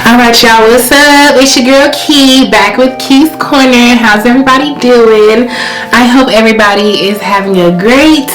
Alright, y'all, what's up? It's your girl Key, back with Key's Corner. How's everybody doing? I hope everybody is having a great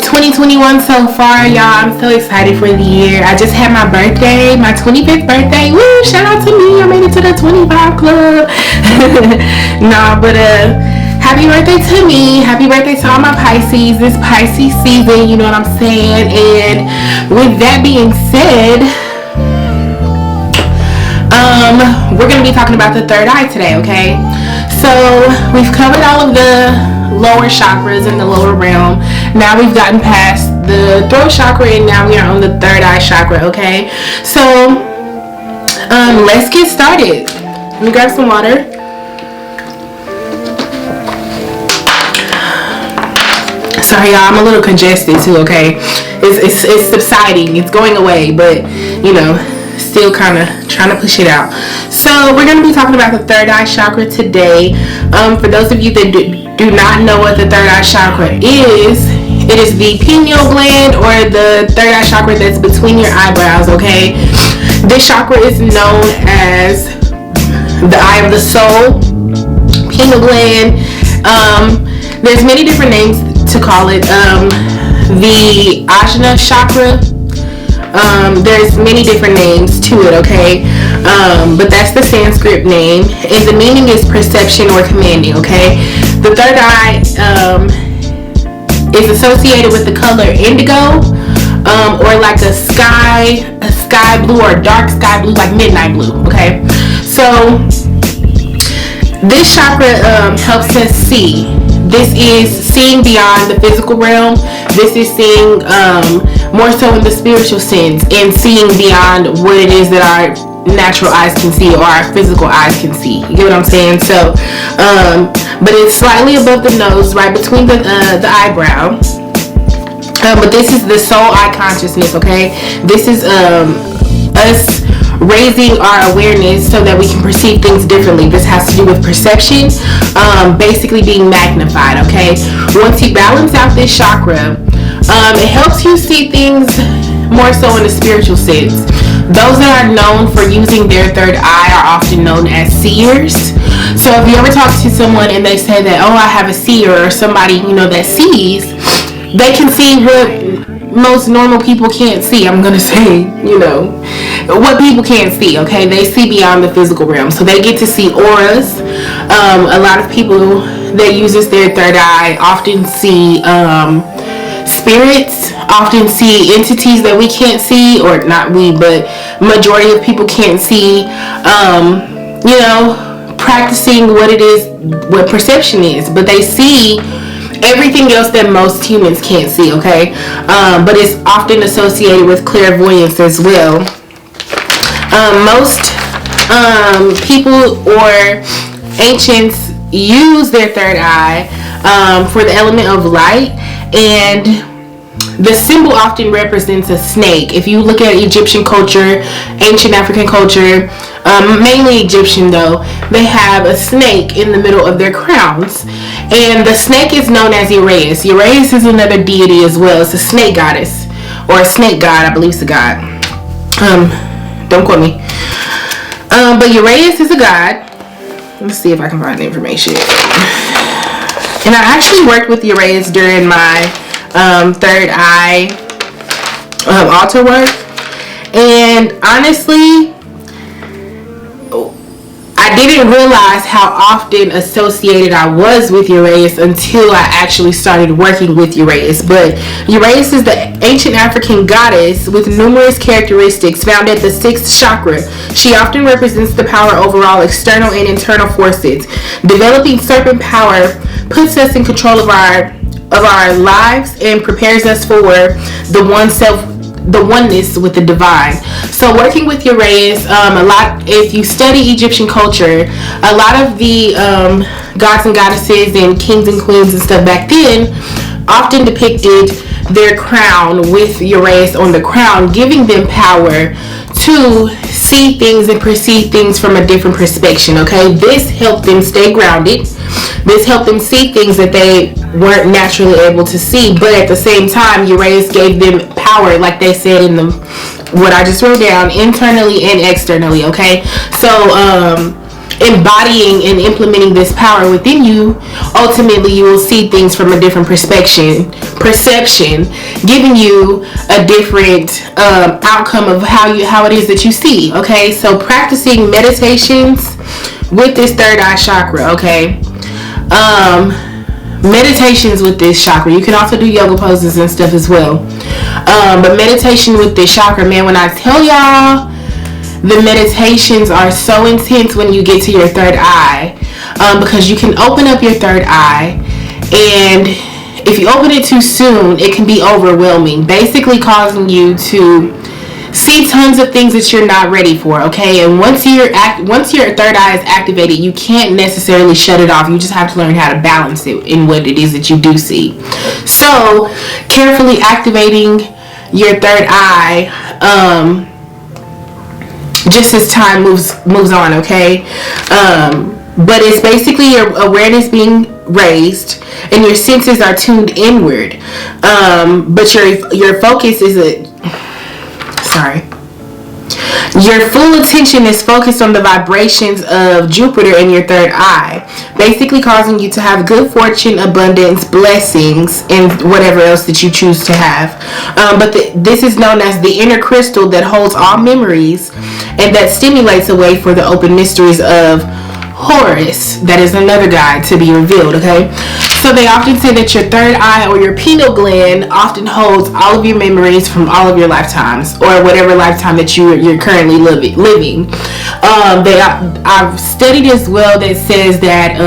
2021 so far, y'all. I'm so excited for the year. I just had my birthday, my 25th birthday. Woo! Shout out to me. I made it to the 25 club. Happy birthday to me. Happy birthday to all my Pisces. This Pisces season, you know what I'm saying? And with that being said, we're going to be talking about the third eye today, okay? So we've covered all of the lower chakras in the lower realm. Now we've gotten past the throat chakra, and now we are on the third eye chakra, okay? So let's get started. Let me grab some water. Sorry, y'all, I'm a little congested too, okay? It's subsiding, it's going away, but you know, still kind of trying to push it out. So we're going to be talking about the third eye chakra today. For those of you that do not know what the third eye chakra is, it is the pineal gland, or the third eye chakra that's between your eyebrows, okay? This chakra is known as the eye of the soul, pineal gland. There's many different names to call it. The Ajna chakra. There's many different names to it, okay? But that's the Sanskrit name, and the meaning is perception or commanding, okay? The third eye is associated with the color indigo, or like a sky blue, or dark sky blue, like midnight blue, okay? So this chakra helps us see. This is seeing beyond the physical realm. This is seeing more so in the spiritual sense, and seeing beyond what it is that our natural eyes can see, or our physical eyes can see. You get what I'm saying? So, but it's slightly above the nose, right between the eyebrow. But this is the soul eye consciousness, okay? This is us raising our awareness so that we can perceive things differently. This has to do with perception, basically being magnified, okay? Once you balance out this chakra, it helps you see things more so in a spiritual sense. Those that are known for using their third eye are often known as seers. So if you ever talk to someone and they say that, oh, I have a seer, or somebody, you know, that sees, they can see what most normal people can't see. I'm gonna say, you know, what people can't see, okay? They see beyond the physical realm, so they get to see auras. A lot of people that uses their third eye often see spirits, often see entities that we can't see, or not we, but majority of people can't see. You know, practicing what it is, what perception is, but they see everything else that most humans can't see, okay? But it's often associated with clairvoyance as well. Most people or ancients use their third eye for the element of light, and the symbol often represents a snake. If you look at Egyptian culture, ancient African culture, mainly Egyptian though, they have a snake in the middle of their crowns, and the snake is known as Uraeus. Uraeus is another deity as well. It's a snake goddess, or a snake god, I believe it's a god. Don't quote me. But Uraeus is a god. Let's see if I can find the information. And I actually worked with Uraeus during my third eye altar work, and honestly, I didn't realize how often associated I was with Uraeus until I actually started working with Uraeus. But Uraeus is the ancient African goddess with numerous characteristics found at the 6th chakra. She often represents the power over all external and internal forces. Developing serpent power puts us in control of our lives and prepares us for the oneness with the divine. So working with Uraeus, if you study Egyptian culture, a lot of the gods and goddesses and kings and queens and stuff back then often depicted their crown with Uraeus on the crown, giving them power to see things and perceive things from a different perspective, okay? This helped them stay grounded. This helped them see things that they weren't naturally able to see, but at the same time, Uranus gave them power, like they said in the what I just wrote down, internally and externally, okay? So, embodying and implementing this power within you, ultimately you will see things from a different perception, giving you a different outcome of how it is that you see, okay? So practicing meditations with this third eye chakra, okay? Meditations with this chakra. You can also do yoga poses and stuff as well. But meditation with this chakra, man, when I tell y'all, the meditations are so intense when you get to your third eye, because you can open up your third eye, and if you open it too soon, it can be overwhelming, basically causing you to see tons of things that you're not ready for, okay? And once your third eye is activated, you can't necessarily shut it off. You just have to learn how to balance it in what it is that you do see. So carefully activating your third eye, just as time moves on, okay? But it's basically your awareness being raised and your senses are tuned inward, but your focus is your full attention is focused on the vibrations of Jupiter in your third eye, basically causing you to have good fortune, abundance, blessings, and whatever else that you choose to have. But this is known as the inner crystal that holds all memories and that stimulates a way for the open mysteries of Horus. That is another guide to be revealed, okay? So they often say that your third eye or your pineal gland often holds all of your memories from all of your lifetimes, or whatever lifetime that you're currently living. I've studied as well that says that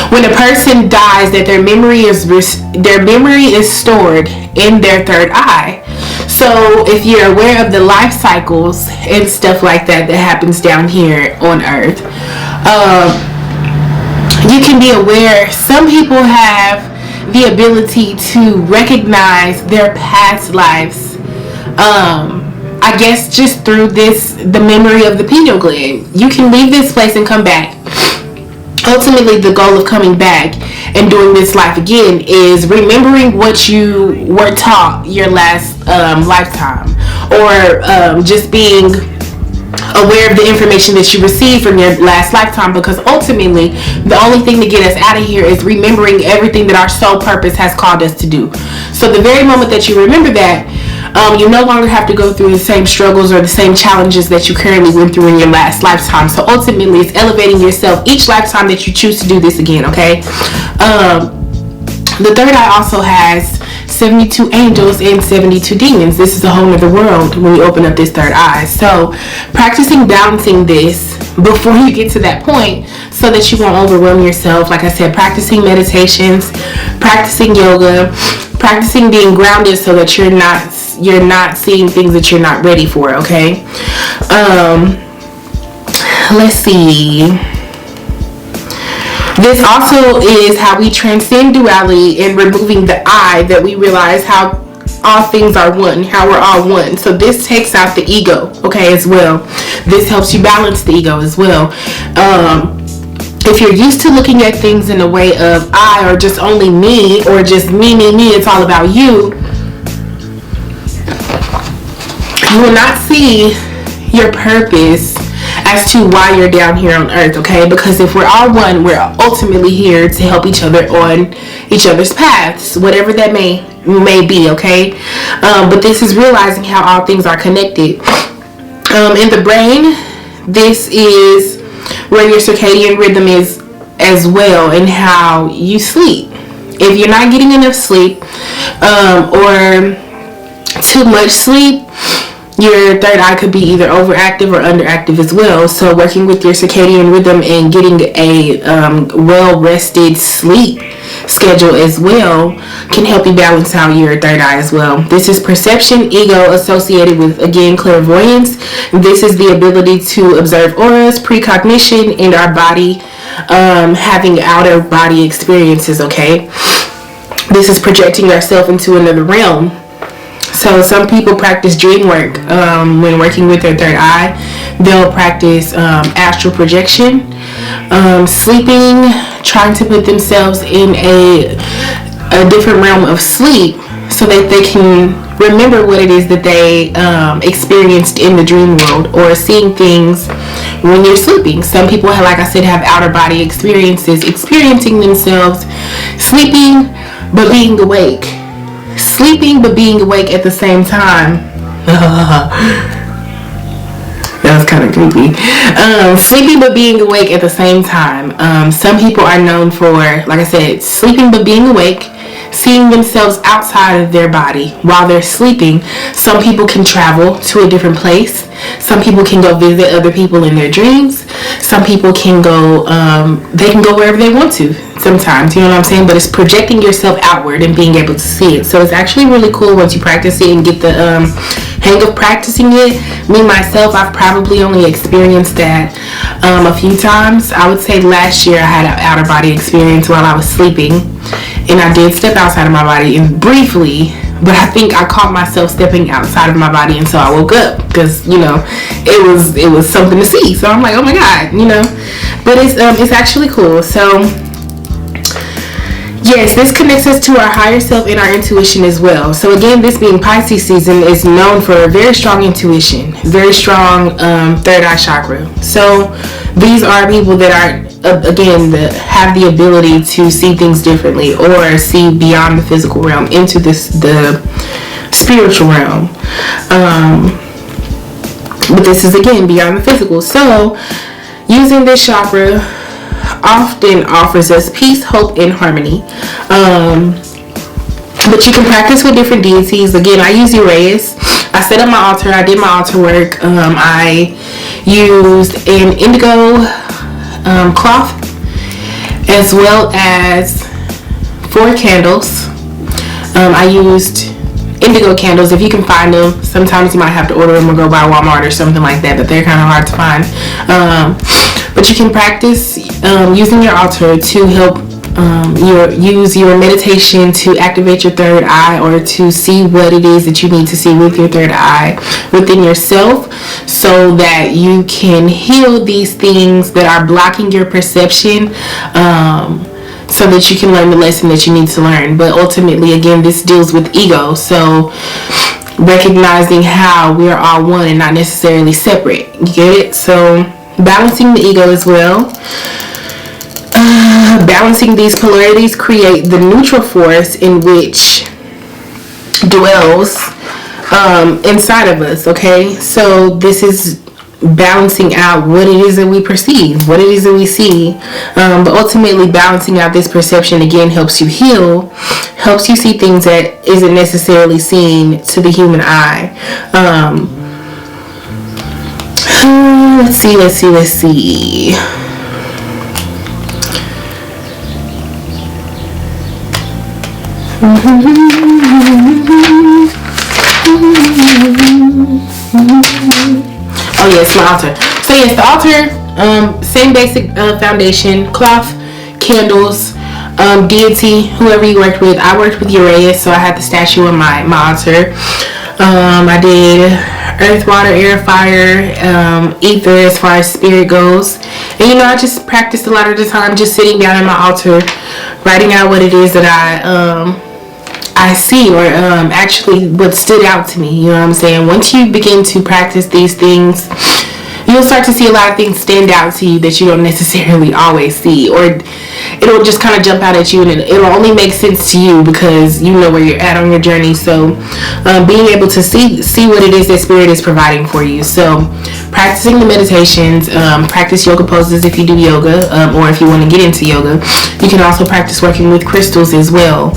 when a person dies, that their memory is stored in their third eye. So if you're aware of the life cycles and stuff like that happens down here on Earth, you can be aware. Some people have the ability to recognize their past lives, I guess just through the memory of the pineal gland. You can leave this place and come back. Ultimately, the goal of coming back and doing this life again is remembering what you were taught your last lifetime, or just being aware of the information that you received from your last lifetime, because ultimately the only thing to get us out of here is remembering everything that our soul purpose has called us to do. So the very moment that you remember that, you no longer have to go through the same struggles or the same challenges that you currently went through in your last lifetime. So ultimately, it's elevating yourself each lifetime that you choose to do this again, okay? The third eye also has 72 angels and 72 demons. This is a whole other world when you open up this third eye. So practicing balancing this before you get to that point so that you won't overwhelm yourself. Like I said, practicing meditations, practicing yoga, practicing being grounded so that you're not seeing things that you're not ready for, okay? Let's see. This also is how we transcend duality and removing the I, that we realize how all things are one, how we're all one. So this takes out the ego, okay, as well. This helps you balance the ego as well. If you're used to looking at things in a way of I, or just only me, or just me, it's all about you, you will not see your purpose as to why you're down here on Earth, okay? Because if we're all one, we're ultimately here to help each other on each other's paths, whatever that may be, okay? But this is realizing how all things are connected. In the brain, this is where your circadian rhythm is as well, and how you sleep. If you're not getting enough sleep, or too much sleep, your third eye could be either overactive or underactive as well. So working with your circadian rhythm and getting a well-rested sleep schedule as well can help you balance out your third eye as well. This is perception, ego associated with, again, clairvoyance. This is the ability to observe auras, precognition, and our body having outer body experiences, okay? This is projecting ourselves into another realm. So some people practice dream work when working with their third eye. They'll practice astral projection, sleeping, trying to put themselves in a different realm of sleep so that they can remember what it is that they experienced in the dream world, or seeing things when you're sleeping. Some people, like I said, have outer body experiences, experiencing themselves sleeping but being awake. Sleeping but being awake at the same time. That was kind of creepy. Sleeping but being awake at the same time. Some people are known for, like I said, sleeping but being awake, seeing themselves outside of their body while they're sleeping. Some people can travel to a different place. Some people can go visit other people in their dreams. Some people can go, they can go wherever they want to sometimes, you know what I'm saying? But it's projecting yourself outward and being able to see it. So it's actually really cool once you practice it and get the hang of practicing it. Me, myself, I've probably only experienced that a few times. I would say last year I had an outer body experience while I was sleeping. And I did step outside of my body, and briefly, but I think I caught myself stepping outside of my body until I woke up, because, you know, it was something to see. So I'm like, oh my God, you know, but it's actually cool. So yes, this connects us to our higher self and our intuition as well. So again, this being Pisces season is known for a very strong intuition, very strong third eye chakra. So these are people that are, again, that have the ability to see things differently, or see beyond the physical realm into the spiritual realm. But this is, again, beyond the physical. So using this chakra often offers us peace, hope, and harmony. But you can practice with different deities. Again, I use Uraeus. I set up my altar. I did my altar work. I used an indigo cloth, as well as 4 candles. I used indigo candles. If you can find them, sometimes you might have to order them or go by Walmart or something like that, but they're kind of hard to find. But you can practice using your altar to help use your meditation to activate your third eye, or to see what it is that you need to see with your third eye within yourself, so that you can heal these things that are blocking your perception, so that you can learn the lesson that you need to learn. But ultimately, again, this deals with ego, so recognizing how we are all one and not necessarily separate. You get it? So balancing the ego as well. Balancing these polarities create the neutral force in which dwells inside of us. Okay, so this is balancing out what it is that we perceive, what it is that we see, but ultimately balancing out this perception, again, helps you heal, helps you see things that isn't necessarily seen to the human eye. Let's see. Oh yes, my altar. So yes, the altar, same basic foundation, cloth, candles, deity, whoever you worked with. I worked with Uraeus, so I had the statue on my altar. I did earth, water, air, fire, ether as far as spirit goes. And you know, I just practiced a lot of the time just sitting down at my altar, writing out what it is that I see, or actually what stood out to me. You know what I'm saying? Once you begin to practice these things, you'll start to see a lot of things stand out to you that you don't necessarily always see, or it'll just kind of jump out at you, and it'll only make sense to you because you know where you're at on your journey. So being able to see what it is that spirit is providing for you. So practicing the meditations, practice yoga poses if you do yoga, or if you want to get into yoga. You can also practice working with crystals as well.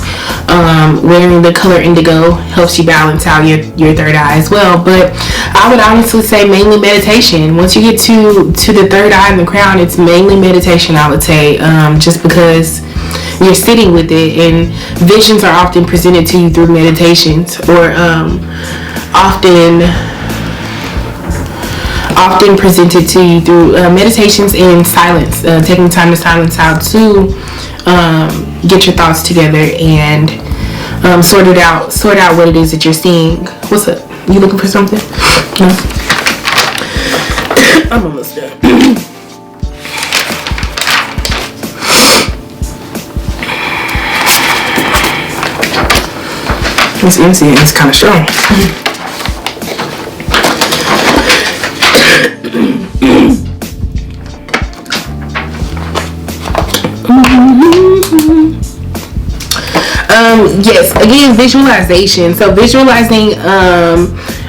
Wearing the color indigo helps you balance out your third eye as well. But I would honestly say mainly meditation. Once you get to the third eye and the crown, it's mainly meditation, I would say, just because you're sitting with it, and visions are often presented to you through meditations, or often presented to you through meditations in silence, taking time to silence out to get your thoughts together and sort out what it is that you're seeing. What's up? You looking for something? No? I'm almost done. This MC is kind of strong. Yes, again, visualization. So visualizing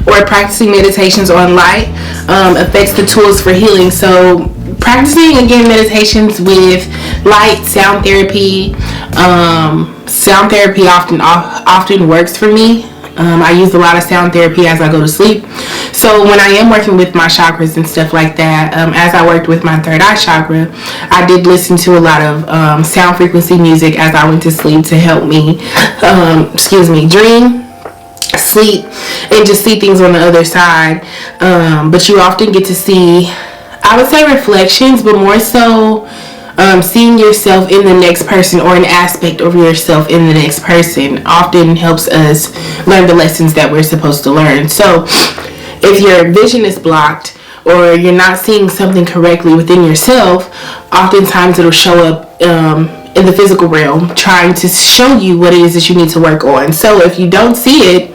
or practicing meditations on light affects the tools for healing. So practicing, again, meditations with light, sound therapy. Sound therapy often works for me. I use a lot of sound therapy as I go to sleep. So when I am working with my chakras and stuff like that, as I worked with my third eye chakra, I did listen to a lot of sound frequency music as I went to sleep to help me, dream, sleep, and just see things on the other side. But you often get to see, I would say, reflections, but more so seeing yourself in the next person, or an aspect of yourself in the next person, often helps us learn the lessons that we're supposed to learn. So if your vision is blocked, or you're not seeing something correctly within yourself, oftentimes it'll show up in the physical realm, trying to show you what it is that you need to work on. So if you don't see it,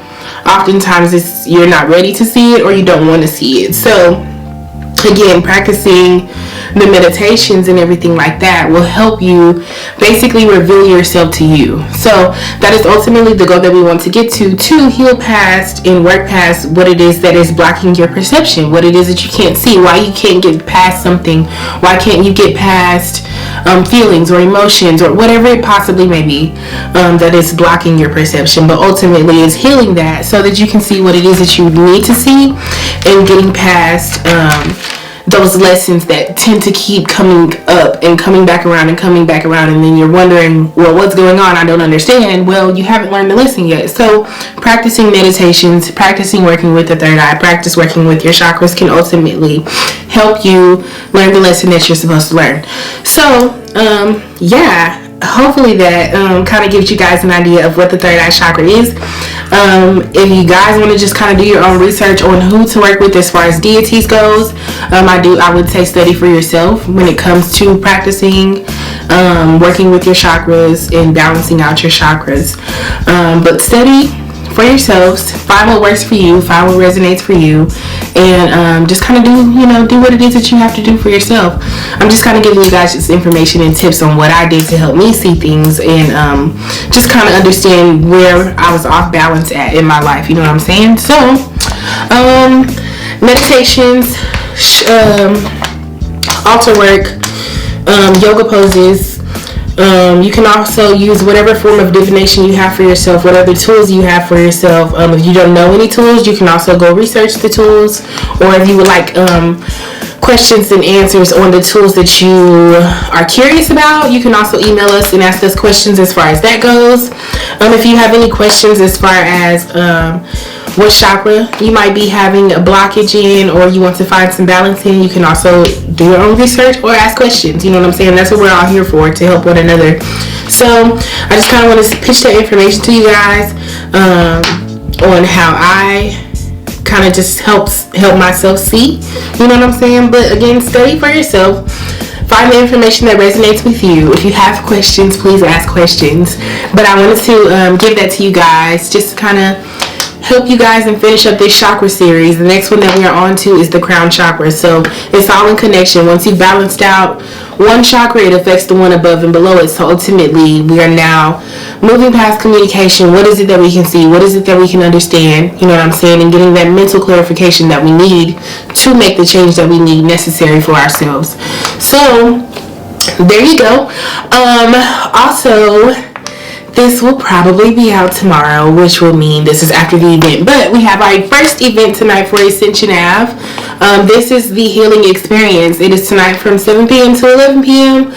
oftentimes you're not ready to see it, or you don't want to see it. So again, practicing the meditations and everything like that will help you basically reveal yourself to you. So that is ultimately the goal that we want to get to heal past and work past what it is that is blocking your perception, what it is that you can't see, why you can't get past something, why can't you get past feelings or emotions or whatever it possibly may be that is blocking your perception. But ultimately is healing that so that you can see what it is that you need to see, and getting past those lessons that tend to keep coming up and coming back around, and then you're wondering, well, what's going on? I don't understand. Well, you haven't learned the lesson yet. So practicing meditations, practicing working with the third eye, practice working with your chakras can ultimately help you learn the lesson that you're supposed to learn. So hopefully that kind of gives you guys an idea of what the third eye chakra is. If you guys want to just kind of do your own research on who to work with as far as deities goes, I would say study for yourself when it comes to practicing working with your chakras and balancing out your chakras. But study for yourselves, find what works for you, find what resonates for you, and just kind of do what it is that you have to do for yourself. I'm just kind of giving you guys just information and tips on what I did to help me see things, and just kind of understand where I was off balance at in my life, you know what I'm saying? So meditations, altar work, yoga poses. You can also use whatever form of divination you have for yourself, whatever tools you have for yourself. If you don't know any tools, you can also go research the tools, or if you would like questions and answers on the tools that you are curious about, you can also email us and ask us questions as far as that goes. If you have any questions as far as what chakra you might be having a blockage in, or you want to find some balance in, you can also do your own research or ask questions. You know what I'm saying? That's what we're all here for, to help one another. So I just kind of want to pitch that information to you guys on how I kind of just help myself see. You know what I'm saying? But again, study for yourself. Find the information that resonates with you. If you have questions, please ask questions. But I wanted to give that to you guys, just to kind of help you guys and finish up this chakra series. The next one that we are on to is the crown chakra. So it's all in connection. Once you've balanced out one chakra, it affects the one above and below it. So ultimately, we are now moving past communication. What is it that we can see? What is it that we can understand? You know what I'm saying? And getting that mental clarification that we need to make the change that we need necessary for ourselves. So there you go. Also, this will probably be out tomorrow, which will mean this is after the event. But we have our first event tonight for Ascension Ave. This is the healing experience. It is tonight from 7 p.m. to 11 p.m.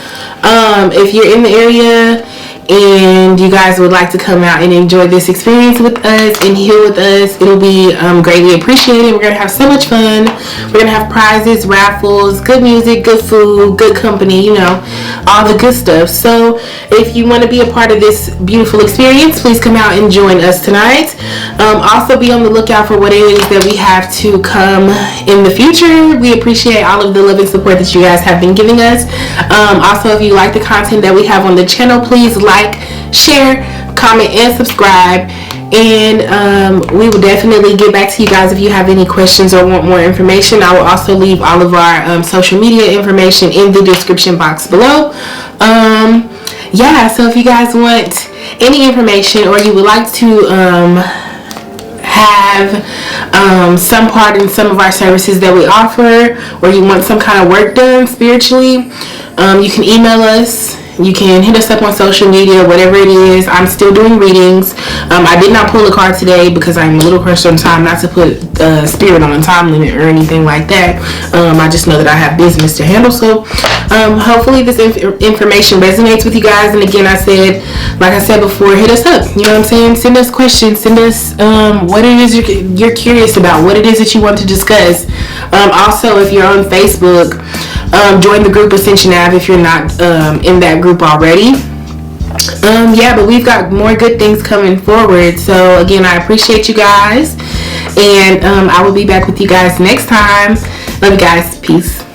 If you're in the area and you guys would like to come out and enjoy this experience with us and heal with us, it'll be greatly appreciated. We're going to have so much fun. We're going to have prizes, raffles, good music, good food, good company, you know, all the good stuff. So if you want to be a part of this beautiful experience, please come out and join us tonight. Also be on the lookout for what it is that we have to come in the future. We appreciate all of the love and support that you guys have been giving us. Also, if you like the content that we have on the channel, please like, share, comment, and subscribe. And we will definitely get back to you guys if you have any questions or want more information. I will also leave all of our social media information in the description box below. Yeah, so if you guys want any information or you would like to have some part in some of our services that we offer, or you want some kind of work done spiritually, you can email us. You can hit us up on social media, whatever it is. I'm still doing readings. I did not pull a card today because I'm a little pressed on time not to put spirit on a time limit or anything like that. I just know that I have business to handle. So hopefully this information resonates with you guys. And again, like I said before, hit us up. You know what I'm saying? Send us questions. Send us what it is you're curious about, what it is that you want to discuss. Also, if you're on Facebook, join the group Ascension Ave if you're not in that group already. Yeah, but we've got more good things coming forward. So again, I appreciate you guys, and I will be back with you guys next time. Love you guys. Peace.